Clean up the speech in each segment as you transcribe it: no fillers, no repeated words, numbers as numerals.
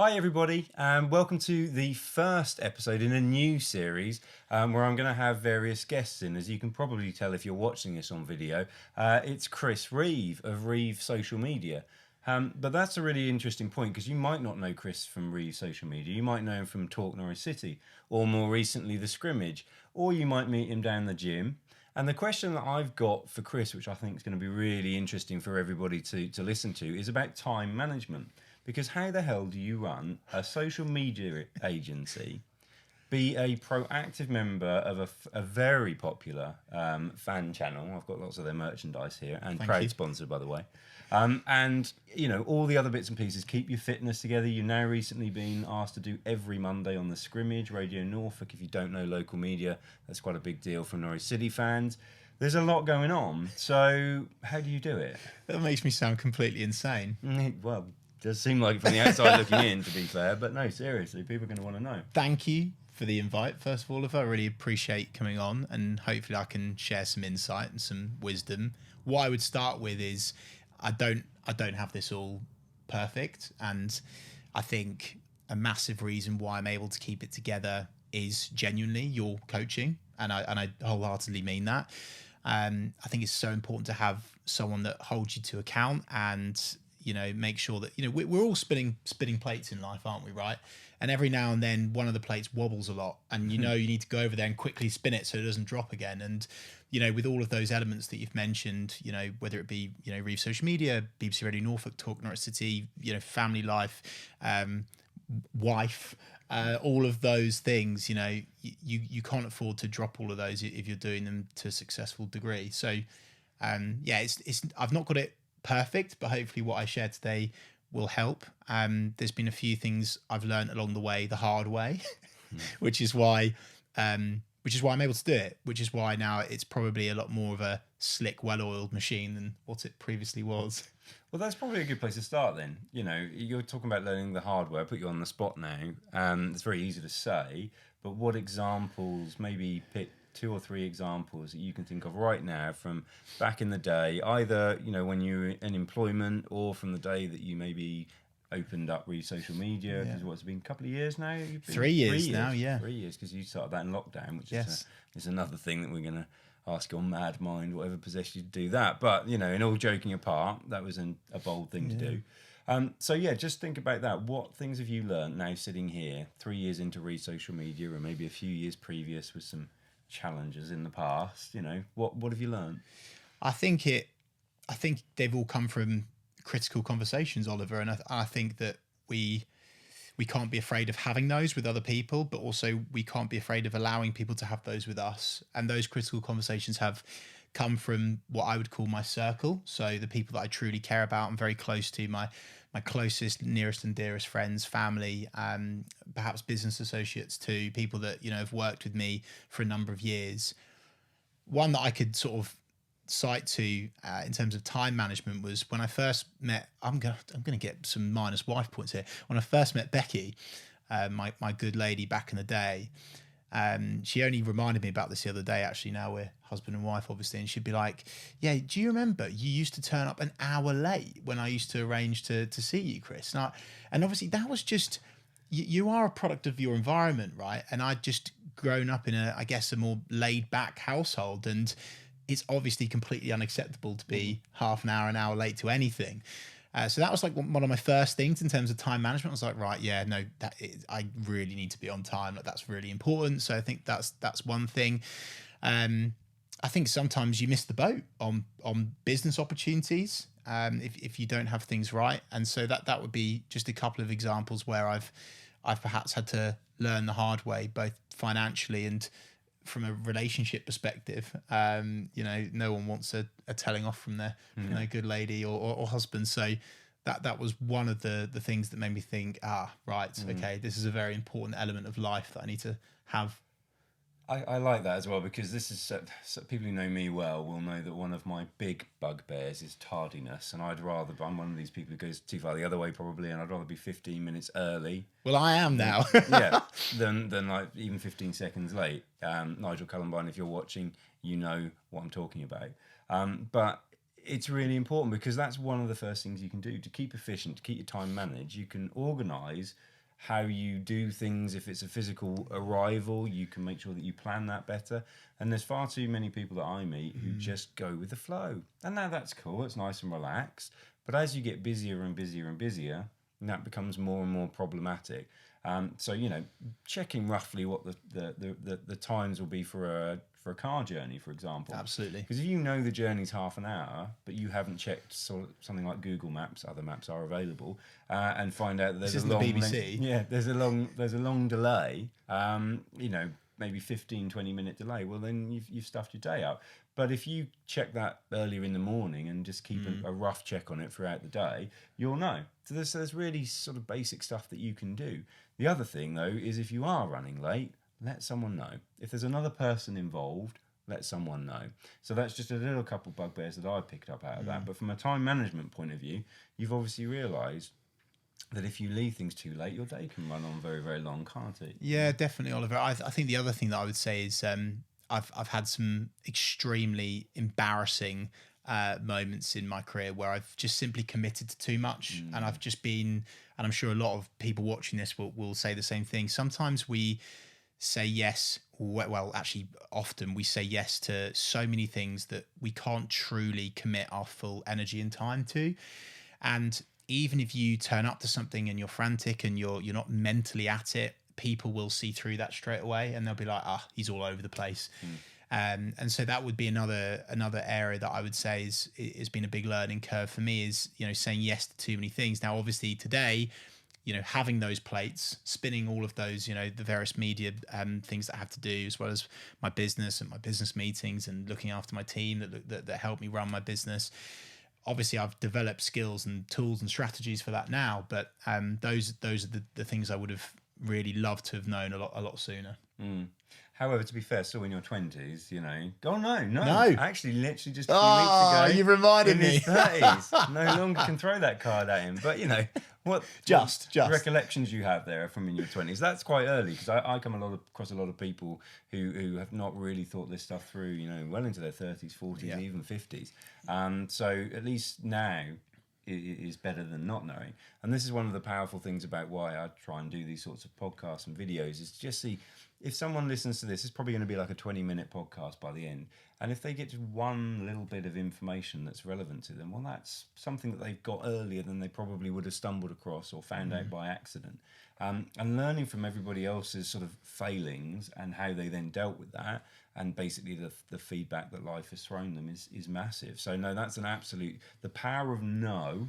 Hi, everybody, and welcome to the first episode in a new series where I'm going to have various guests in. As you can probably tell if you're watching this on video, it's Chris Reeve of Reeve Social Media. But that's a really interesting point because you might not know Chris from Reeve Social Media. You might know him from Talk Norwich City, or more recently, The Scrimmage, or you might meet him down the gym. And the question that I've got for Chris, which I think is going to be really interesting for everybody to listen to, is about time management. Because how the hell do you run a social media agency, be a proactive member of a very popular fan channel? I've got lots of their merchandise here, and proud sponsor, by the way. And, you know, all the other bits and pieces, keep your fitness together. You've now recently been asked to do every Monday on The Scrimmage, Radio Norfolk. If you don't know local media, that's quite a big deal for Norwich City fans. There's a lot going on. So how do you do it? That makes me sound completely insane. Well, does seem like it from the outside looking in, to be fair, but no, seriously, people are going to want to know. Thank you for the invite, first of all. I really appreciate coming on, and hopefully I can share some insight and some wisdom. What I would start with is I don't have this all perfect, and I think a massive reason why I'm able to keep it together is genuinely your coaching, and I wholeheartedly mean that. I think it's so important to have someone that holds you to account and, you know, make sure that, you know, we're all spinning plates in life, aren't we, right? And every now and then one of the plates wobbles a lot, and you know you need to go over there and quickly spin it so it doesn't drop again. And, you know, with all of those elements that you've mentioned, you know, whether it be, you know, Reeve Social Media, BBC Radio Norfolk, Talk Norwich City, you know, family life, wife, all of those things, you know, you can't afford to drop all of those if you're doing them to a successful degree. So, yeah, it's I've not got it perfect, but hopefully what I share today will help. There's been a few things I've learned along the way the hard way, which is why I'm able to do it, which is why now it's probably a lot more of a slick, well-oiled machine than what it previously was. Well, that's probably a good place to start then. You know, you're talking about learning the hard way. I put you on the spot now. It's very easy to say, but what examples, maybe pick 2 or 3 examples that you can think of right now from back in the day, either, you know, when you were in employment or from the day that you maybe opened up Reeve Social Media. Because what's it been, a couple of years now? 3 years now, yeah. 3 years, because you started that in lockdown, which is another thing that we're going to ask your mad mind, whatever possessed you to do that. But, you know, in all joking apart, that was a bold thing to do. So, yeah, just think about that. What things have you learned now sitting here 3 years into Reeve Social Media, or maybe a few years previous with some challenges in the past? You know, what have you learned? I think they've all come from critical conversations, Oliver, and I think that we can't be afraid of having those with other people, but also we can't be afraid of allowing people to have those with us. And those critical conversations have come from what I would call my circle, so the people that I truly care about and very close to, my closest, nearest and dearest friends, family, perhaps business associates too, people that, you know, have worked with me for a number of years. One that I could sort of cite to in terms of time management was when I first met, I'm gonna get some minus wife points here. When I first met Becky, my good lady back in the day, she only reminded me about this the other day, actually. Now we're husband and wife, obviously, and she'd be like, yeah, do you remember you used to turn up an hour late when I used to arrange to see you, Chris? And obviously that was just, you are a product of your environment, right? And I'd just grown up in I guess a more laid back household, and it's obviously completely unacceptable to be half an hour late to anything. So that was like one of my first things in terms of time management. I was like, right, yeah, no, I really need to be on time. Like, that's really important. So I think that's one thing. I think sometimes you miss the boat on business opportunities if you don't have things right. And so that would be just a couple of examples where I've perhaps had to learn the hard way, both financially and from a relationship perspective. You know, no one wants a telling off from their good lady or husband. So that was one of the things that made me think, okay, this is a very important element of life that I need to have. I like that as well, because this is so people who know me well will know that one of my big bugbears is tardiness, and I'm one of these people who goes too far the other way probably, and I'd rather be 15 minutes early. Well, I am now. than like even 15 seconds late. Nigel Columbine, if you're watching, you know what I'm talking about. But it's really important because that's one of the first things you can do to keep efficient, to keep your time managed. You can organize how you do things. If it's a physical arrival, you can make sure that you plan that better. And there's far too many people that I meet who just go with the flow. And now that's cool, it's nice and relaxed. But as you get busier and busier and busier, that becomes more and more problematic. So checking roughly what the times will be for a car journey, for example. Absolutely. Because if you know the journey's half an hour, but you haven't checked something like Google Maps, other maps are available, and find out that there's a long the BBC. there's a long delay. Maybe 15-20 minute delay. Well, then you've stuffed your day up. But if you check that earlier in the morning and just keep a rough check on it throughout the day, you'll know. So there's really sort of basic stuff that you can do. The other thing, though, is if you are running late, let someone know. If there's another person involved, let someone know. So that's just a little couple bugbears that I picked up out of that. But from a time management point of view, you've obviously realised that if you leave things too late, your day can run on very, very long, can't it? Yeah, definitely, Oliver. I think the other thing that I would say is I've had some extremely embarrassing moments in my career where I've just simply committed to too much, and I've just been, and I'm sure a lot of people watching this will say the same thing. Sometimes we say yes, well, actually, often we say yes to so many things that we can't truly commit our full energy and time to, and even if you turn up to something and you're frantic and you're not mentally at it, people will see through that straight away and they'll be like, he's all over the place. And so that would be another area that I would say has been a big learning curve for me, is saying yes to too many things. Now, obviously today, having those plates, spinning all of those, the various media things that I have to do, as well as my business and my business meetings and looking after my team that help me run my business. Obviously, I've developed skills and tools and strategies for that now, but those are the things I would have really loved to have known a lot sooner. However, to be fair, still in your 20s, Oh, no. Actually, literally just a few weeks Oh, ago. you reminded in me. his 30s, no longer can throw that card at him. But, what recollections you have there from in your 20s. That's quite early, because I come across a lot of people who have not really thought this stuff through, well into their 30s, 40s, even 50s. So at least now is better than not knowing. And this is one of the powerful things about why I try and do these sorts of podcasts and videos, is just see if someone listens to this, it's probably going to be like a 20-minute podcast by the end. And if they get just one little bit of information that's relevant to them, well, that's something that they've got earlier than they probably would have stumbled across or found out by accident. And learning from everybody else's sort of failings and how they then dealt with that, and basically the feedback that life has thrown them is massive. So no, that's an absolute, the power of no,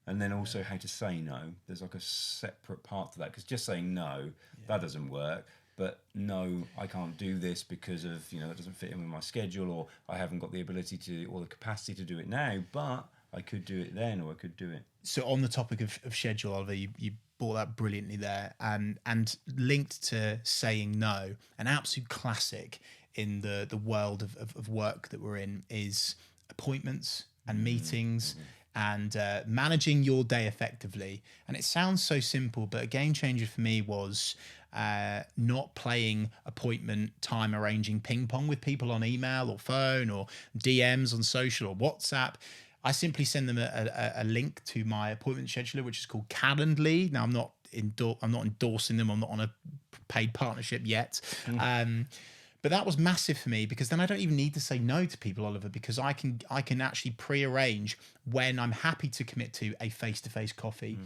and then also how to say no. There's like a separate part to that, because just saying no, that doesn't work. But no, I can't do this because of, that doesn't fit in with my schedule, or I haven't got the ability to, or the capacity to do it now, but I could do it then, or I could do it. So on the topic of schedule, Oliver, you brought that brilliantly there, and linked to saying no, an absolute classic in the world of work that we're in is appointments and meetings. And managing your day effectively. And it sounds so simple, but a game changer for me was not playing appointment time arranging ping pong with people on email or phone or DMs on social or WhatsApp. I simply send them a link to my appointment scheduler, which is called Calendly. Now, I'm not endorsing them. I'm not on a paid partnership yet. But that was massive for me, because then I don't even need to say no to people, Oliver, because I can actually pre-arrange when I'm happy to commit to a face-to-face coffee,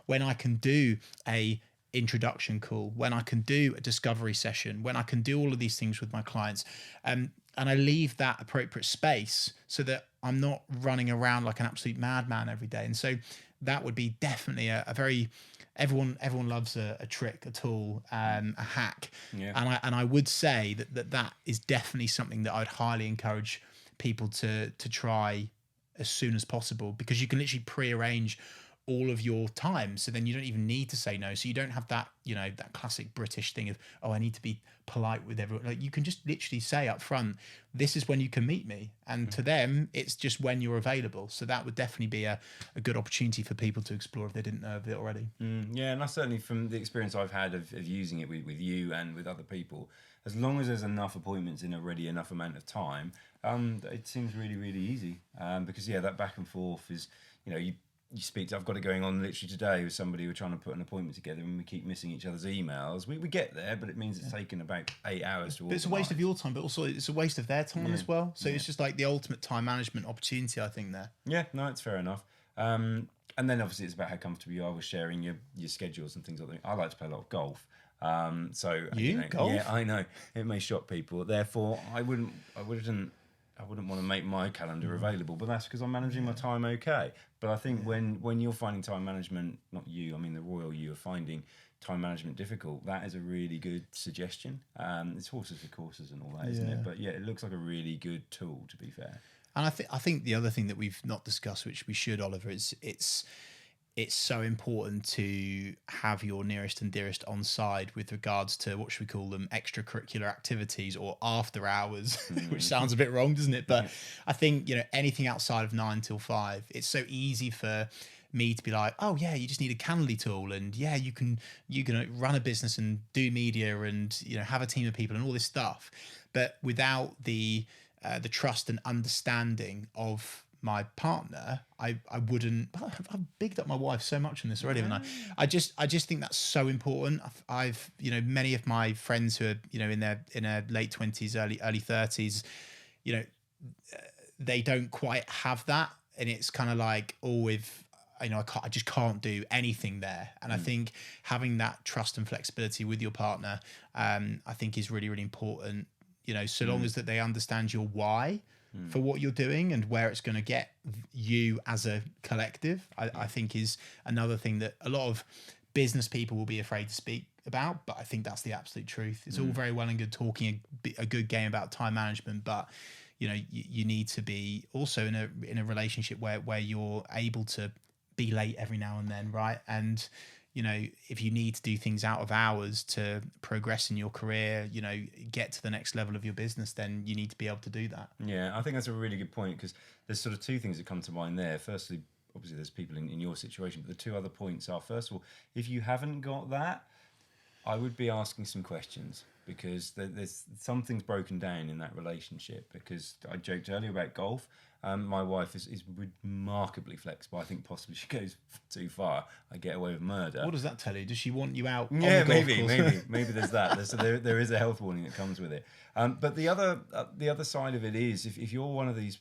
when I can do a introduction call, when I can do a discovery session, when I can do all of these things with my clients. And I leave that appropriate space so that I'm not running around like an absolute madman every day. And so that would be definitely a very... Everyone loves a trick, a tool, a hack, and I would say that is definitely something that I'd highly encourage people to try as soon as possible, because you can literally pre-arrange all of your time. So then you don't even need to say no. So you don't have that, that classic British thing of, oh, I need to be polite with everyone. Like, you can just literally say up front, this is when you can meet me. And to them, it's just when you're available. So that would definitely be a good opportunity for people to explore if they didn't know of it already. Yeah, and I certainly, from the experience I've had of using it with you and with other people, as long as there's enough appointments in already enough amount of time, it seems really, really easy. Because that back and forth is, you speak to, I've got it going on literally today with somebody. We're trying to put an appointment together and we keep missing each other's emails. We get there, but it means it's taken about 8 hours to But it's a waste of your time, but also it's a waste of their time as well. So it's just like the ultimate time management opportunity, I think, there. Yeah, no, it's fair enough. And then obviously it's about how comfortable you are with sharing your schedules and things like that. I like to play a lot of golf. Golf? Yeah, I know it may shock people. Therefore, I wouldn't want to make my calendar available, but that's because I'm managing my time okay. But I think when you're finding time management, not you, I mean the royal you, are finding time management difficult, that is a really good suggestion. It's horses for courses and all that, isn't it? But yeah, it looks like a really good tool, to be fair. And I think the other thing that we've not discussed, which we should, Oliver, is it's so important to have your nearest and dearest on side with regards to, what should we call them, extracurricular activities or after hours, which sounds a bit wrong, doesn't it? But I think, anything outside of 9 till 5, it's so easy for me to be like, oh yeah, you just need a Calendly tool, and yeah, you can run a business and do media and have a team of people and all this stuff, but without the trust and understanding of my partner, I wouldn't. I've bigged up my wife so much on this already, haven't I? I just think that's so important. I've many of my friends who are in their late 20s, early 30s, they don't quite have that, and it's kind of like, oh, if I just can't do anything there. And I think having that trust and flexibility with your partner, I think is really, really important. So long as that they understand your why for what you're doing and where it's going to get you as a collective, I think is another thing that a lot of business people will be afraid to speak about. But I think that's the absolute truth. It's all very well and good talking a good game about time management, but you need to be also in a relationship where you're able to be late every now and then, right? And if you need to do things out of hours to progress in your career, get to the next level of your business, then you need to be able to do that. Yeah, I think that's a really good point, because there's sort of two things that come to mind there. Firstly, obviously there's people in your situation, but the two other points are, first of all, if you haven't got that, I would be asking some questions, because there's something's broken down in that relationship. Because I joked earlier about golf. My wife is remarkably flexible. I think possibly she goes too far. I get away with murder. What does that tell you? Does she want you out? Yeah, on the golf course? maybe there's that. There is a health warning that comes with it. But the other side of it is, if you're one of these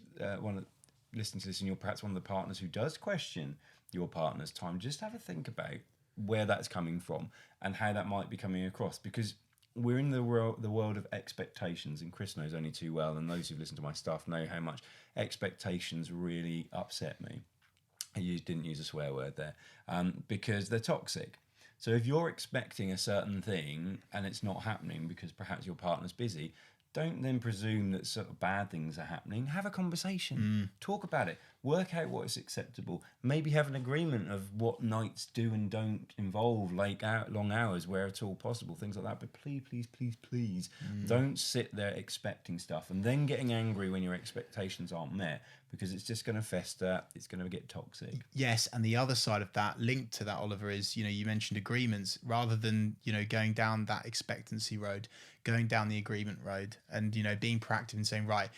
listening to this, and you're perhaps one of the partners who does question your partner's time, just have a think about where that's coming from and how that might be coming across, because we're in the world of expectations, and Chris knows only too well, and those who've listened to my stuff know how much expectations really upset me. I didn't use a swear word there, because they're toxic. So if you're expecting a certain thing and it's not happening because perhaps your partner's busy, don't then presume that sort of bad things are happening. Have a conversation. Talk about it. Work out what is acceptable. Maybe have an agreement of what nights do and don't involve long hours where at all possible, things like that. But please, don't sit there expecting stuff and then getting angry when your expectations aren't met, because it's just going to fester. It's going to get toxic. Yes, and the other side of that, linked to that, Oliver, is you mentioned agreements. Rather than going down that expectancy road, going down the agreement road, and being proactive and saying, right,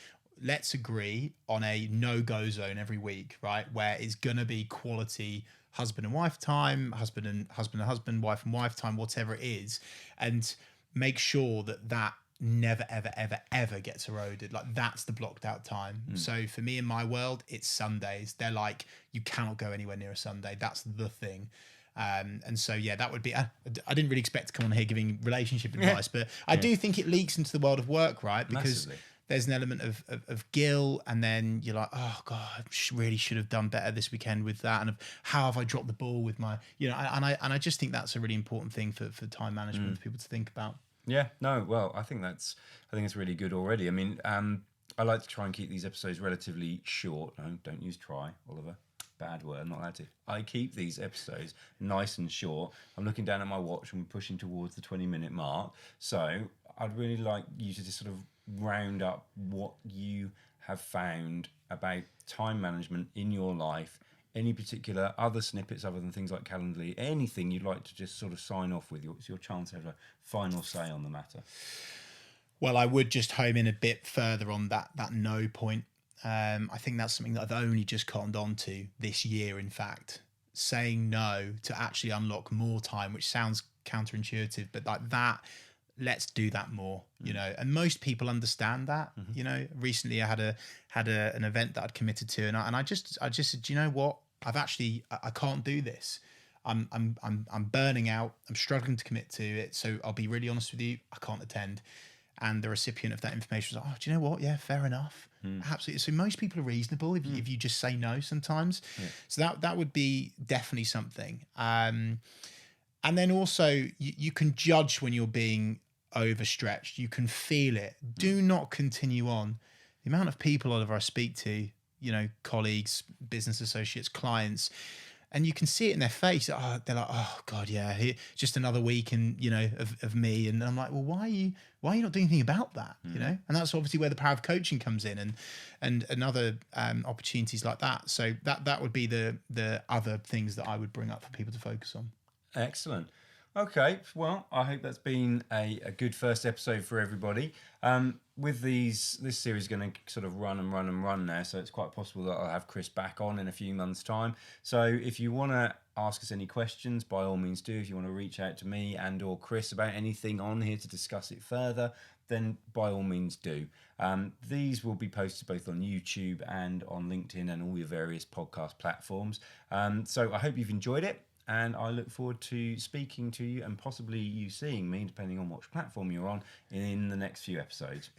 let's agree on a no-go zone every week, right, where it's gonna be quality husband and wife time, husband and husband, wife and wife time, whatever it is, and make sure that never ever gets eroded. Like, that's the blocked out time. So for me, in my world, it's Sundays. They're like, you cannot go anywhere near a Sunday. That's the thing. And so, yeah, that would be, I didn't really expect to come on here giving relationship advice, but I do think it leaks into the world of work, right? Because Massively. there's an element of guilt, and then you're like, oh God, I really should have done better this weekend with that. And of how have I dropped the ball with my, and I just think that's a really important thing for time management for people to think about. Yeah, no, well, I think it's really good already. I mean, I like to try and keep these episodes relatively short. No, don't use try, Oliver. bad word, I'm not allowed to. I keep these episodes nice and short. I'm looking down at my watch and we're pushing towards the 20-minute mark. So I'd really like you to just sort of round up what you have found about time management in your life. Any particular other snippets other than things like Calendly, anything you'd like to just sort of sign off with? It's your chance to have a final say on the matter. Well, I would just home in a bit further on that no point. I think that's something that I've only just cottoned on to this year, in fact. Saying no to actually unlock more time, which sounds counterintuitive, but like that, let's do that more, you know. And most people understand that. You know, recently I had an event that I'd committed to, and I just said, do you know what? I can't do this. I'm burning out. I'm struggling to commit to it. So I'll be really honest with you. I can't attend. And the recipient of that information was like, oh, do you know what? Yeah, fair enough. Absolutely. So most people are reasonable if you just say no sometimes. Yeah. So that would be definitely something. And then also you can judge when you're being overstretched. You can feel it. Do not continue on. The amount of people, Oliver, I speak to, you know, colleagues, business associates, clients, and you can see it in their face. Oh, they're like, oh God, yeah, just another week, and you know, of me. And I'm like, well, why are you not doing anything about that? You know, and that's obviously where the power of coaching comes in, and other opportunities like that. So that would be the other things that I would bring up for people to focus on. Excellent. Okay, well, I hope that's been a good first episode for everybody. With this series is going to sort of run now, so it's quite possible that I'll have Chris back on in a few months' time. So if you want to ask us any questions, by all means do. If you want to reach out to me and or Chris about anything on here to discuss it further, then by all means do. These will be posted both on YouTube and on LinkedIn and all your various podcast platforms. So I hope you've enjoyed it. And I look forward to speaking to you and possibly you seeing me, depending on which platform you're on, in the next few episodes.